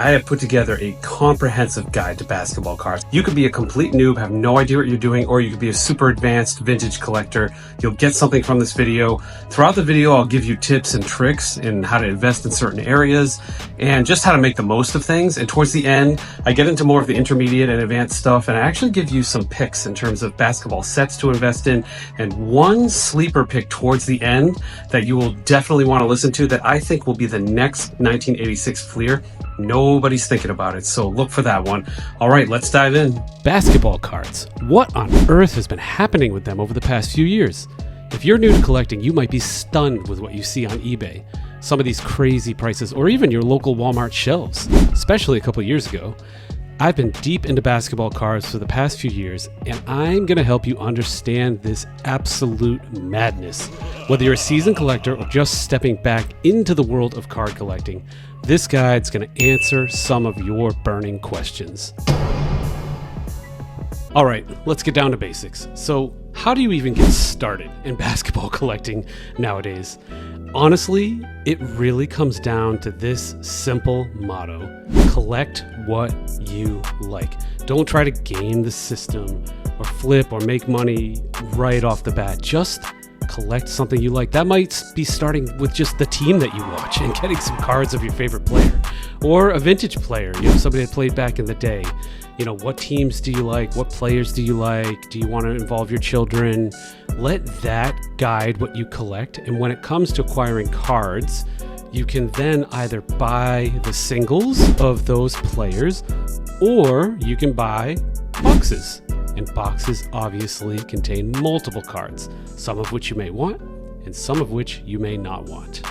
I have put together a comprehensive guide to basketball cards. You could be a complete noob, have no idea what you're doing, or you could be a super advanced vintage collector. You'll get something from this video. Throughout the video, I'll give you tips and tricks in how to invest in certain areas and just how to make the most of things. And towards the end, I get into more of the intermediate and advanced stuff, and I actually give you some picks in terms of basketball sets to invest in, and one sleeper pick towards the end that you will definitely want to listen to that I think will be the next 1986 Fleer. Nobody's thinking about it, so look for that one. All right, let's dive in. Basketball cards. What on earth has been happening with them over the past few years? If you're new to collecting, you might be stunned with what you see on eBay. Some of these crazy prices, or even your local Walmart shelves, especially a couple years ago. I've been deep into basketball cards for the past few years, and I'm going to help you understand this absolute madness. Whether you're a seasoned collector or just stepping back into the world of card collecting, this guide's going to answer some of your burning questions. All right, let's get down to basics. So, how do you even get started in basketball collecting nowadays? Honestly, it really comes down to this simple motto: collect what you like. Don't try to game the system or flip or make money right off the bat. Just collect something you like. That might be starting with just the team that you watch and getting some cards of your favorite player, or a vintage player, somebody that played back in the day. What teams do you like? What players do you like? Do you want to involve your children? Let that guide what you collect. And when it comes to acquiring cards, you can then either buy the singles of those players, or you can buy boxes. And boxes obviously contain multiple cards, some of which you may want and some of which you may not want.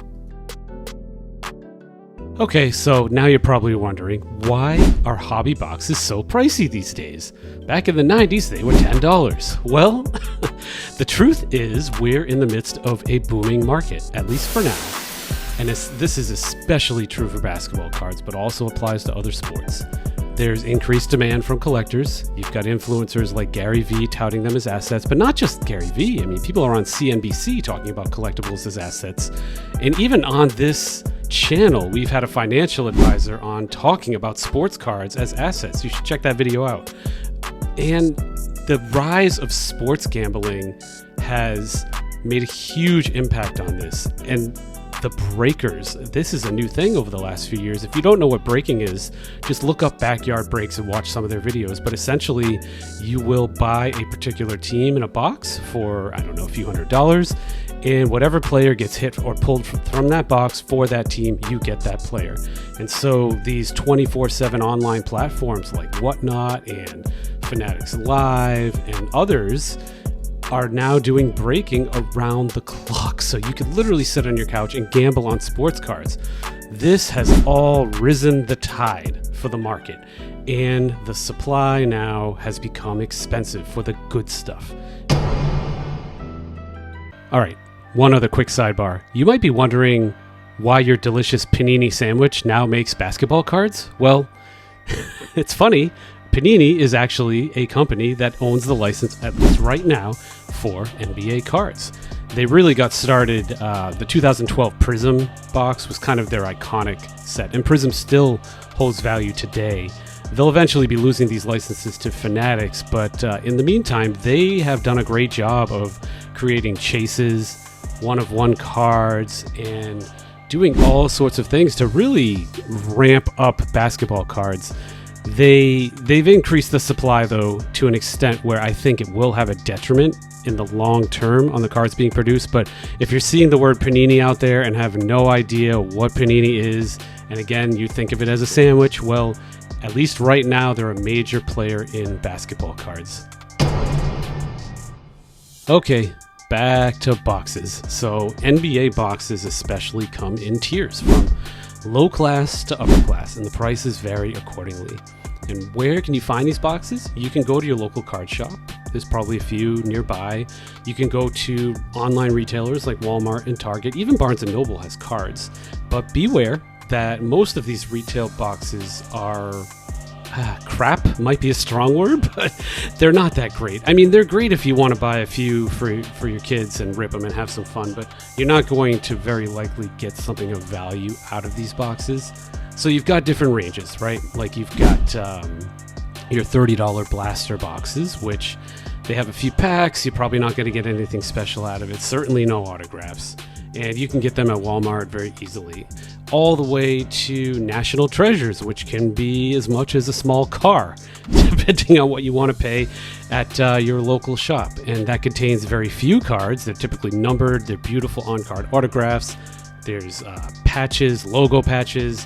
Okay, so now you're probably wondering, why are hobby boxes so pricey these days? Back in the 90s, they were $10. Well, the truth is we're in the midst of a booming market, at least for now. And this is especially true for basketball cards, but also applies to other sports. There's increased demand from collectors. You've got influencers like Gary Vee touting them as assets, but not just Gary Vee. I mean, people are on CNBC talking about collectibles as assets. And even on this channel, we've had a financial advisor on talking about sports cards as assets. You should check that video out. And the rise of sports gambling has made a huge impact on this. And the breakers, this is a new thing over the last few years. If you don't know what breaking is, just look up Backyard Breaks and watch some of their videos. But essentially, you will buy a particular team in a box for, a few $100s. And whatever player gets hit or pulled from that box for that team, you get that player. And so these 24/7 online platforms like Whatnot and Fanatics Live and others are now doing breaking around the clock. So you could literally sit on your couch and gamble on sports cards. This has all risen the tide for the market, and the supply now has become expensive for the good stuff. All right, one other quick sidebar. You might be wondering why your delicious panini sandwich now makes basketball cards. Well, it's funny. Panini is actually a company that owns the license, at least right now, for NBA cards. They really got started, the 2012 Prism box was kind of their iconic set, and Prism still holds value today. They'll eventually be losing these licenses to Fanatics, but in the meantime, they have done a great job of creating chases, one-of-one cards, and doing all sorts of things to really ramp up basketball cards. They've increased the supply, though, to an extent where I think it will have a detriment in the long term on the cards being produced. But if you're seeing the word panini out there and have no idea what panini is, and again, you think of it as a sandwich, well, at least right now, they're a major player in basketball cards. Okay, back to boxes. So NBA boxes especially come in tiers from low class to upper class, and the prices vary accordingly. And where can you find these boxes? You can go to your local card shop. There's probably a few nearby. You can go to online retailers like Walmart and Target. Even Barnes & Noble has cards. But beware that most of these retail boxes are crap, might be a strong word, but they're not that great. I mean, they're great if you want to buy a few for your kids and rip them and have some fun, but you're not going to very likely get something of value out of these boxes. So you've got different ranges, right? Like you've got your $30 blaster boxes, which they have a few packs. You're probably not going to get anything special out of it. Certainly no autographs. And you can get them at Walmart very easily. All the way to National Treasures, which can be as much as a small car, depending on what you want to pay at your local shop. And that contains very few cards. They're typically numbered. They're beautiful on-card autographs. There's patches, logo patches.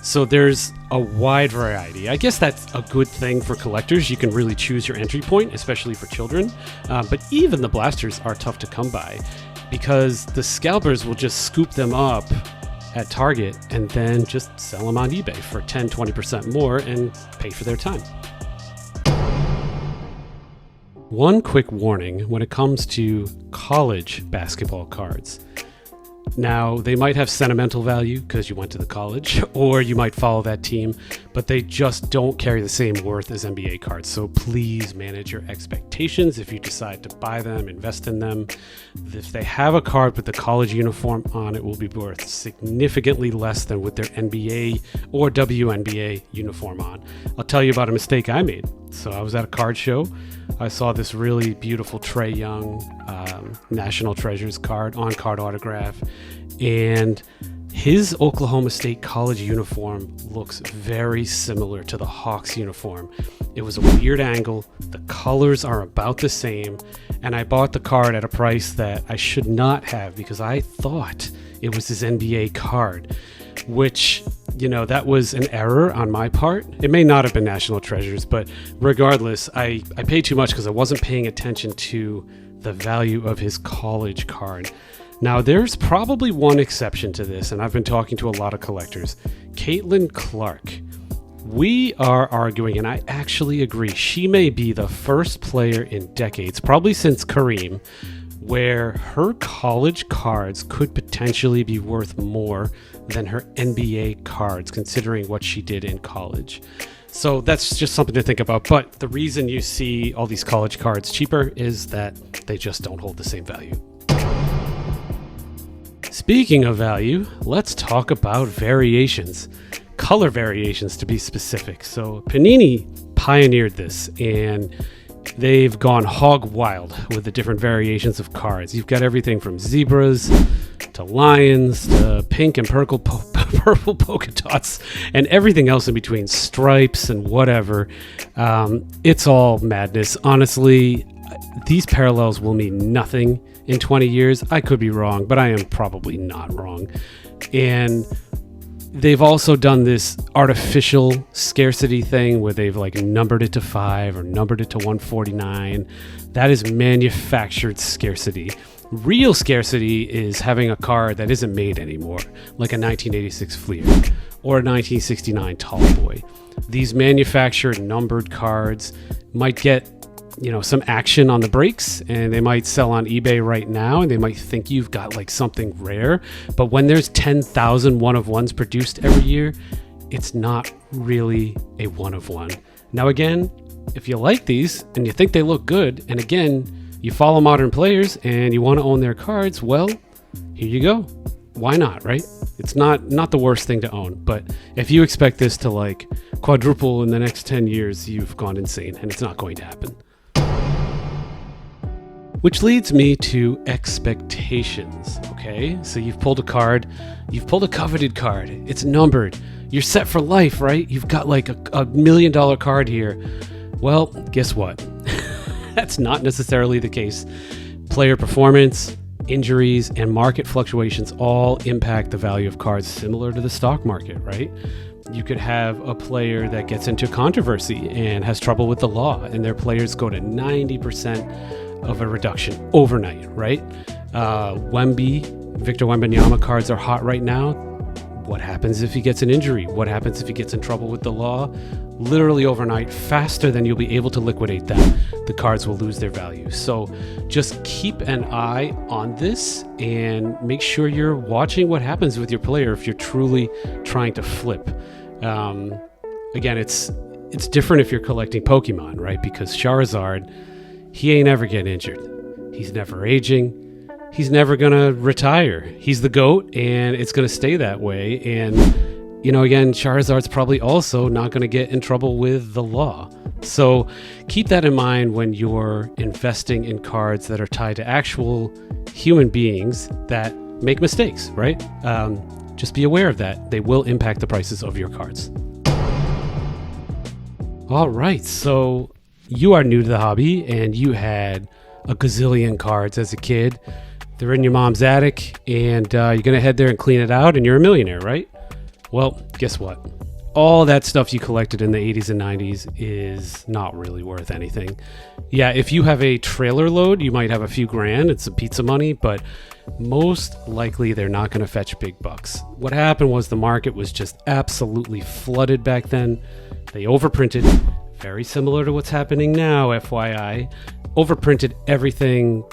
So there's a wide variety. I guess that's a good thing for collectors. You can really choose your entry point, especially for children. But even the blasters are tough to come by because the scalpers will just scoop them up at Target and then just sell them on eBay for 10-20% more and pay for their time. One quick warning when it comes to college basketball cards. Now, they might have sentimental value because you went to the college, or you might follow that team, but they just don't carry the same worth as NBA cards. So please manage your expectations if you decide to buy them, invest in them. If they have a card with the college uniform on, it will be worth significantly less than with their NBA or WNBA uniform on. I'll tell you about a mistake I made. So I was at a card show. I saw this really beautiful Trae Young National Treasures card, on-card autograph, and his Oklahoma State college uniform looks very similar to the Hawks uniform. It was a weird angle. The colors are about the same, and I bought the card at a price that I should not have because I thought it was his NBA card, which, you know, that was an error on my part. It may not have been National Treasures, but regardless, I paid too much because I wasn't paying attention to the value of his college card. Now, there's probably one exception to this, and I've been talking to a lot of collectors. Caitlin Clark. We are arguing, and I actually agree, she may be the first player in decades, probably since Kareem, where her college cards could potentially be worth more than her NBA cards, considering what she did in college. So that's just something to think about. But the reason you see all these college cards cheaper is that they just don't hold the same value. Speaking of value, let's talk about variations. Color variations, to be specific. So Panini pioneered this, and they've gone hog wild with the different variations of cards. You've got everything from zebras to lions to pink and purple polka dots and everything else in between, stripes and whatever. It's all madness. Honestly, these parallels will mean nothing in 20 years. I could be wrong, but I am probably not wrong. And they've also done this artificial scarcity thing where they've like numbered it to 5 or numbered it to 149. That is manufactured scarcity. Real scarcity is having a card that isn't made anymore, like a 1986 Fleer or a 1969 Tall Boy. These manufactured numbered cards might get, you know, some action on the breaks, and they might sell on eBay right now, and they might think you've got like something rare. But when there's 10,000 one-of-ones produced every year, it's not really a one-of-one. Now again, if you like these and you think they look good, and again, you follow modern players and you want to own their cards, well, here you go. Why not, right? It's not the worst thing to own, but if you expect this to like quadruple in the next 10 years, you've gone insane, and it's not going to happen. Which leads me to expectations, okay? So you've pulled a card, you've pulled a coveted card, it's numbered, you're set for life, right? You've got like a $1 million card here. Well, guess what? That's not necessarily the case. Player performance, injuries, and market fluctuations all impact the value of cards, similar to the stock market, right? You could have a player that gets into controversy and has trouble with the law, and their players go to 90% of a reduction overnight, right? Victor Wembanyama cards are hot right now. What happens if he gets an injury? What happens if he gets in trouble with the law? Literally overnight, faster than you'll be able to liquidate them, the cards will lose their value. So just keep an eye on this and make sure you're watching what happens with your player if you're truly trying to flip. Again, it's different if you're collecting Pokemon, right? Because Charizard, he ain't ever getting injured. He's never aging. He's never going to retire. He's the GOAT, and it's going to stay that way. And again, Charizard's probably also not going to get in trouble with the law. So keep that in mind when you're investing in cards that are tied to actual human beings that make mistakes, right? Just be aware of that. They will impact the prices of your cards. All right, so you are new to the hobby and you had a gazillion cards as a kid. They're in your mom's attic and you're going to head there and clean it out and you're a millionaire, right? Well, guess what? All that stuff you collected in the 80s and 90s is not really worth anything. Yeah, if you have a trailer load, you might have a few grand and some pizza money, but most likely they're not going to fetch big bucks. What happened was the market was just absolutely flooded back then. They overprinted, very similar to what's happening now, FYI. Overprinted everything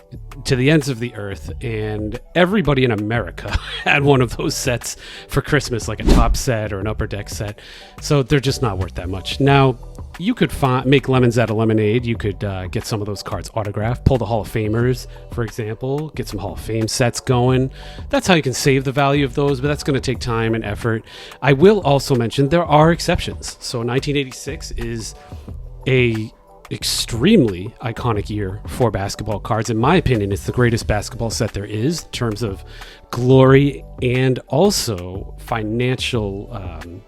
to the ends of the earth, and everybody in America had one of those sets for Christmas, like a top set or an upper deck set. So they're just not worth that much. Now, you could make lemons out of lemonade. You could get some of those cards autographed, pull the Hall of Famers, for example, get some Hall of Fame sets going. That's how you can save the value of those, but that's going to take time and effort. I will also mention there are exceptions. So 1986 is a extremely iconic year for basketball cards. In my opinion, it's the greatest basketball set there is in terms of glory and also financial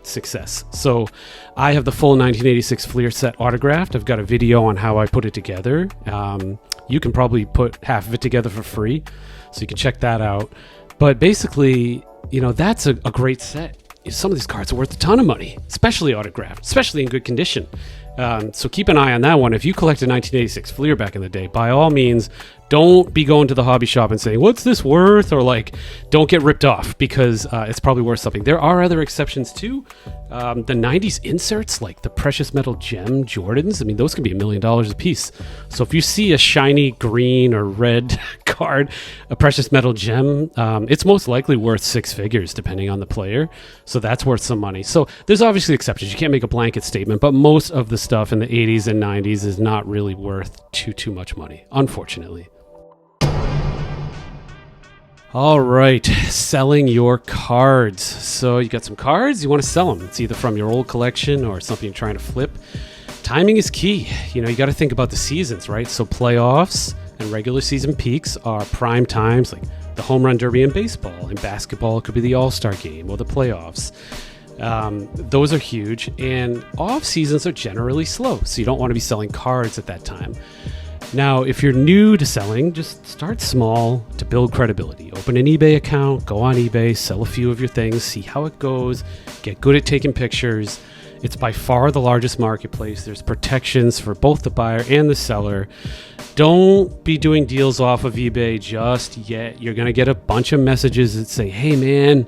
success. So I have the full 1986 Fleer set autographed. I've got a video on how I put it together. You can probably put half of it together for free, so you can check that out. But basically, that's a great set. Some of these cards are worth a ton of money, especially autographed, especially in good condition. So keep an eye on that one. If you collected 1986 Fleer back in the day, by all means, don't be going to the hobby shop and saying, what's this worth? Or don't get ripped off, because it's probably worth something. There are other exceptions too. The 90s inserts, like the precious metal gem Jordans, those can be $1 million a piece. So if you see a shiny green or red card, a precious metal gem, it's most likely worth six figures depending on the player. So that's worth some money. So there's obviously exceptions. You can't make a blanket statement, but most of the stuff in the 80s and 90s is not really worth too much money, unfortunately. All right, selling your cards. So you got some cards, you want to sell them. It's either from your old collection or something you're trying to flip. Timing is key. You got to think about the seasons, right? So playoffs and regular season peaks are prime times, like the home run derby in baseball. In basketball, it could be the All-Star game or the playoffs. Those are huge, and off seasons are generally slow, so you don't want to be selling cards at that time. Now, if you're new to selling, just start small to build credibility. Open an eBay account, go on eBay, sell a few of your things, see how it goes, get good at taking pictures. It's by far the largest marketplace. There's protections for both the buyer and the seller. Don't be doing deals off of eBay just yet. You're going to get a bunch of messages that say, hey man,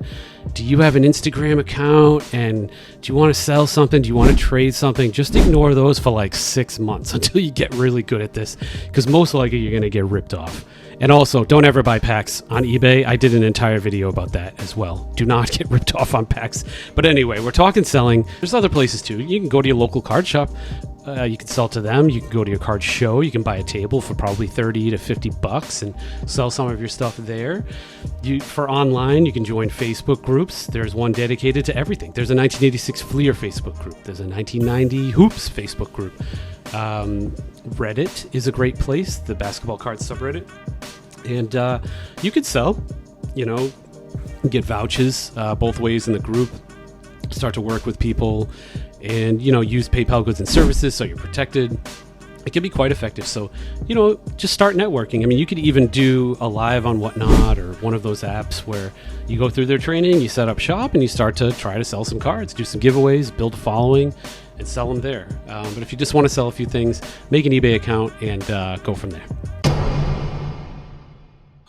do you have an Instagram account? And do you want to sell something? Do you want to trade something? Just ignore those for like 6 months until you get really good at this, because most likely you're going to get ripped off. And also, don't ever buy packs on eBay. I did an entire video about that as well. Do not get ripped off on packs. But anyway, we're talking selling. There's other places too. You can go to your local card shop. You can sell to them. You can go to your card show. You can buy a table for probably $30 to $50 and sell some of your stuff there. For online, you can join Facebook groups. There's one dedicated to everything. There's a 1986 Fleer Facebook group. There's a 1990 Hoops Facebook group. Reddit is a great place, the Basketball Cards Subreddit. And you could sell, get vouchers both ways in the group, start to work with people, and, use PayPal goods and services so you're protected. It can be quite effective. So, just start networking. You could even do a live on Whatnot or one of those apps where you go through their training, you set up shop, and you start to try to sell some cards, do some giveaways, build a following, and sell them there. But if you just want to sell a few things, make an eBay account and go from there.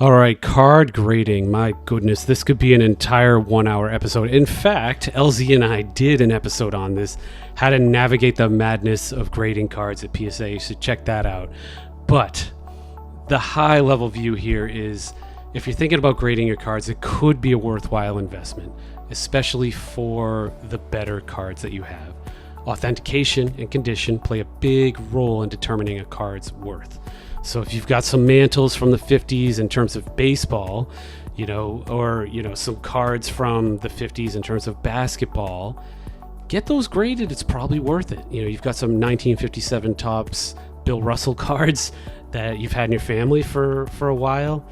All right, card grading. My goodness, this could be an entire 1-hour episode. In fact, LZ and I did an episode on this, how to navigate the madness of grading cards at PSA, so check that out. But the high level view here is, if you're thinking about grading your cards, it could be a worthwhile investment, especially for the better cards that you have. Authentication and condition play a big role in determining a card's worth. So if you've got some mantles from the 50s in terms of baseball, you know, or, you know, some cards from the 50s in terms of basketball. Get those graded. It's probably worth it. You know, you've got some 1957 Topps Bill Russell cards that you've had in your family for a while.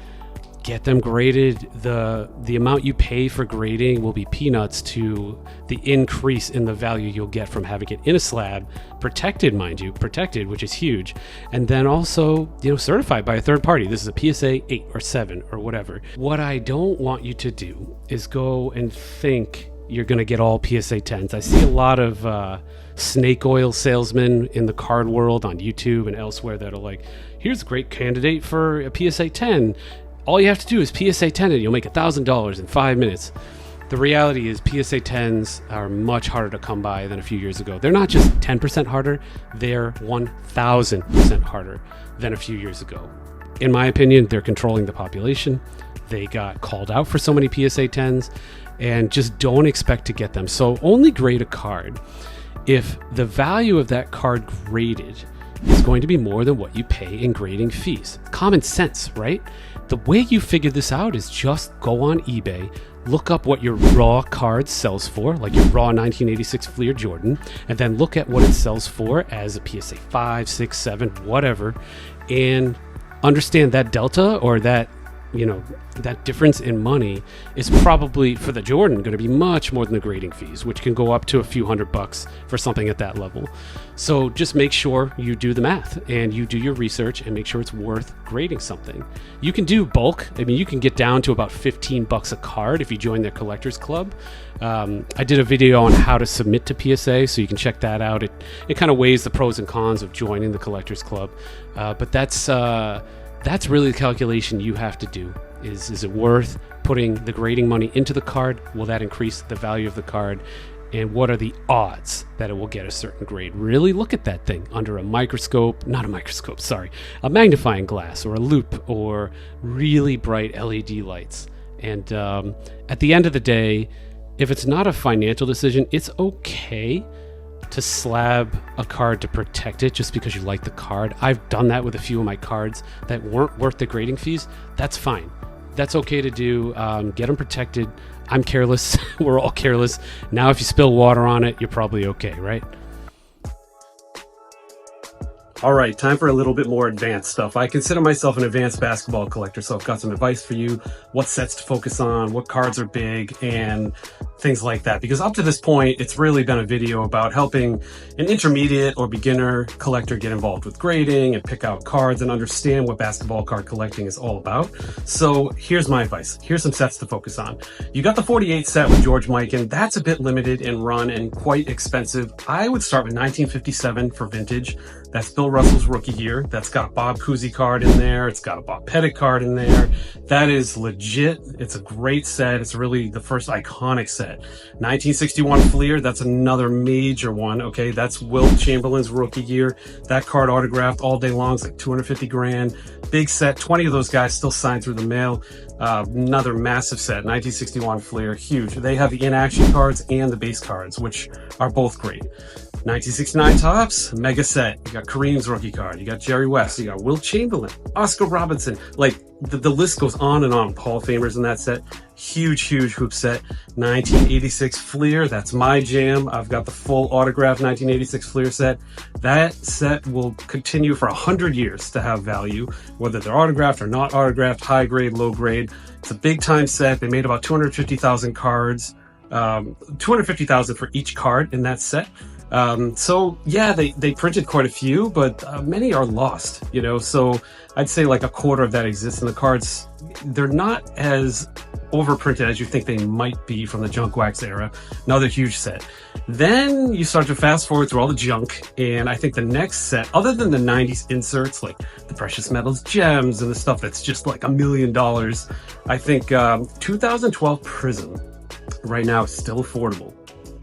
Get them graded. The amount you pay for grading will be peanuts to the increase in the value you'll get from having it in a slab, protected, mind you, protected, which is huge, and then also, you know, certified by a third party. This is a PSA 8 or 7 or whatever. What I don't want you to do is go and think you're going to get all PSA 10s. I see a lot of snake oil salesmen in the card world on YouTube and elsewhere that are like, here's a great candidate for a PSA 10. All you have to do is PSA 10 and you'll make $1,000 in 5 minutes. The reality is PSA 10s are much harder to come by than a few years ago. They're not just 10% harder, they're 1,000% harder than a few years ago. In my opinion, they're controlling the population. They got called out for so many PSA 10s, and just don't expect to get them. So only grade a card if the value of that card graded is going to be more than what you pay in grading fees. Common sense, right? The way you figure this out is just go on eBay, look up what your raw card sells for, like your raw 1986 Fleer Jordan, and then look at what it sells for as a PSA 5, 6, 7, whatever, and understand that delta, or that, you know, that difference in money is probably for the Jordan going to be much more than the grading fees, which can go up to a few $100 for something at that level. So just make sure you do the math and you do your research and make sure it's worth grading something. You can do bulk. I mean, you can get down to about $15 a card if you join their collectors club. I did a video on how to submit to PSA, so you can check that out. It kind of weighs the pros and cons of joining the collectors club, but that's really the calculation you have to do. Is it worth putting the grading money into the card? Will that increase the value of the card? And what are the odds that it will get a certain grade? Really look at that thing under a microscope, not a microscope, sorry, a magnifying glass or a loupe or really bright LED lights. And at the end of the day, if it's not a financial decision, it's okay to slab a card to protect it just because you like the card. I've done that with a few of my cards that weren't worth the grading fees. That's fine. That's okay to do. Get them protected. I'm careless. We're all careless. Now, if you spill water on it, you're probably okay, right? All right, time for a little bit more advanced stuff. I consider myself an advanced basketball collector, so I've got some advice for you, what sets to focus on, what cards are big, and things like that. Because up to this point, it's really been a video about helping an intermediate or beginner collector get involved with grading and pick out cards and understand what basketball card collecting is all about. So here's my advice. Here's some sets to focus on. You got the 48 set with George Mikan. That's a bit limited in run and quite expensive. I would start with 1957 for vintage. That's Bill Russell's rookie year. That's got a Bob Cousy card in there. It's got a Bob Pettit card in there. That is legit. It's a great set. It's really the first iconic set. 1961 Fleer, that's another major one. Okay, that's Wilt Chamberlain's rookie year. That card autographed all day long. It's like 250 grand. Big set. 20 of those guys still signed through the mail. Another massive set. 1961 Fleer, huge. They have the in-action cards and the base cards, which are both great. 1969 Topps, mega set. You got Kareem's rookie card. You got Jerry West. You got Wilt Chamberlain, Oscar Robertson. Like, the list goes on and on. Hall of Famers in that set. Huge hoop set. 1986 Fleer. That's my jam. I've got the full autographed 1986 Fleer set. That set will continue for 100 years to have value, whether they're autographed or not autographed, high grade, low grade. It's a big time set. They made about 250,000 cards. 250,000 for each card in that set. So yeah, they printed quite a few, but many are lost, you know, so I'd say like a quarter of that exists, and the cards, they're not as overprinted as you think they might be from the junk wax era. Another huge set. Then you start to fast forward through all the junk, and I think the next set, other than the 90s inserts, like the precious metals gems and the stuff that's just like $1 million, I think 2012 Prism right now is still affordable.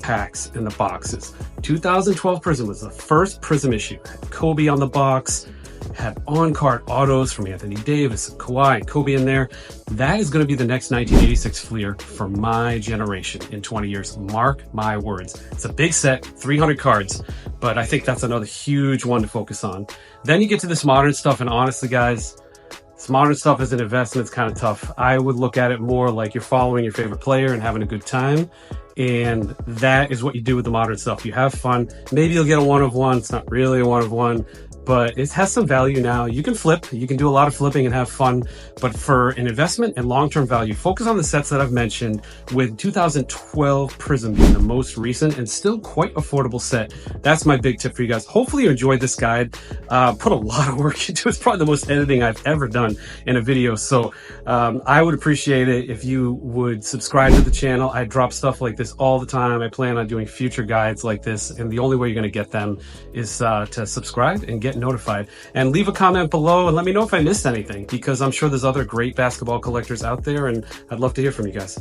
Packs in the boxes. 2012 Prism was the first Prism issue. Had Kobe on the box, had on-card autos from Anthony Davis, Kawhi, and Kobe in there. That is going to be the next 1986 Fleer for my generation in 20 years. Mark my words. It's a big set, 300 cards, but I think that's another huge one to focus on. Then you get to this modern stuff, and honestly, guys, This modern stuff as an investment is kind of tough. I would look at it more like you're following your favorite player and having a good time. And that is what you do with the modern stuff. You have fun. Maybe you'll get a one of one. It's not really a one of one, but it has some value now. You can flip. You can do a lot of flipping and have fun. But for an investment and long-term value, focus on the sets that I've mentioned, with 2012 Prism being the most recent and still quite affordable set. That's my big tip for you guys. Hopefully you enjoyed this guide. Put a lot of work into it. It's probably the most editing I've ever done in a video. So I would appreciate it if you would subscribe to the channel. I drop stuff like this all the time. I plan on doing future guides like this, and the only way you're going to get them is to subscribe and get notified, and leave a comment below and let me know if I missed anything, because I'm sure there's other great basketball collectors out there and I'd love to hear from you guys.